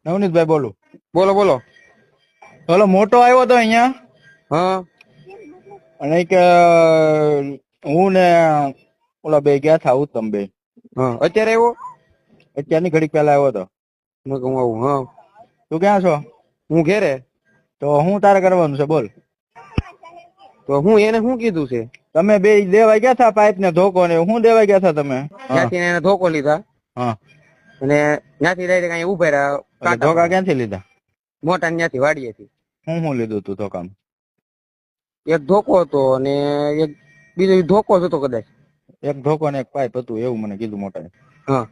નવનીતભાઈ બોલું. બોલો બોલો. ઓલો મોટો આવ્યો તો અહીંયા હા અને કે હું ને ઓલા બે ગયા થા ઉત્તમ બે હા અત્યારે આવ્યો. અત્યારની ઘડીક પહેલા આવ્યો તો. મેં કહું આવું. હા તું ક્યાં છો? હું ઘેરે. તો હું તારે કરવાનું છે બોલ. તો હું એને શું કીધું છે? તમે બે દેવા ગયા થા પાઇપ ને ધોકો ને હું દેવા ગયા થા તમે? ત્યાંથી એને ધોકો લીધા હા અને ત્યાંથી ડાયરેક્ટ અહીંયા ઉભા રહ્યા. એટલે ધોકા ક્યાંથી લીધા? મોટા ત્યાંથી વાડીએથી. હું લીધું તું ધોકામાં? એક ધોકો હતો અને એક બીજો ધોકો જ હતો કદાચ. એક ધોકો ને એક પાઇપ હતું એવું મને કીધું મોટા. હા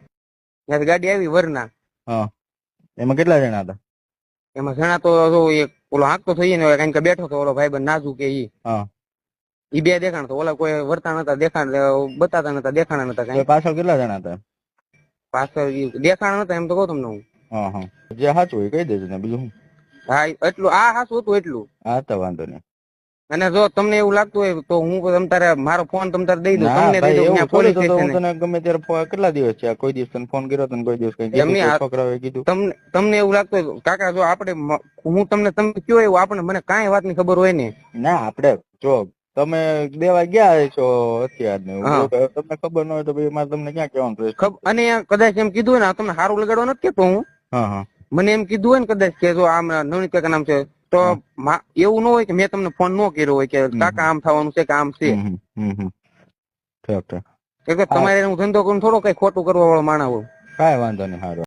ત્યાંથી ગાડી આવી વરના. હા એમાં કેટલા જણા હતા? એમાં જણા તો એક ઓલો હાંકતો થઈ ને કઈ બેઠો તો ઓલો ભાઈ નાજુ કે ઈ. હા ઈ બે દેખાણ તો ઓલા કોઈ વર્તા નતા દેખાણ બતાતા નતા દેખાણા નતા કઈ. પાછળ કેટલા જણા હતા? પાછળ દેખાણ નતા એમ તો કહું તમને હું. હા હા જે સાચું હોય કહી દેજો ને બીજું શું. હા એટલું આ હાસું હતું એટલું. હા તો વાંધો નહીં. અને જો તમને એવું લાગતું હોય તો હું તમતારે મારો ફોન તમતારે દઈ દઉં. ના તમને દઈ ભાઈ દઉં એવું પોલીસ થોડી તો હું સ્ટેશન. તને ગમે ત્યારે કેટલા દિવસ છે કોઈ દિવસ તને ફોન કર્યો તને કોઈ દિવસ કઈ કીધું એમની કોઈ છોકરાઓએ કીધું? તમને એવું લાગતું હોય કાકા જો આપણે હું તમને તમે કયો એવું આપણે મને કાંઈ વાતની ખબર હોય ને. ના આપણે જો તમે દેવા ગયા છો અત્યાર ને તમને ખબર ન હોય તો ભાઈ મારે તમને ક્યાં કહેવાનું છે? અને કદાચ એમ કીધું હોય ને તમને સારું લગાડવા નથી કેતો હું. હા હા મને એમ કીધું હોય ને કદાચ કે જો આમ નવનીત કાકા નામ છે તો એવું ન હોય કે મેં તમને ફોન ન કર્યો હોય કે કાકા આમ થવાનું છે કે આમ છે. ઠીક ઠીક તમારે હું ધંધો કરું થોડો કઈ ખોટું કરવા વાળો માણસ હોય. કાંઈ વાંધો નહીં. સારું.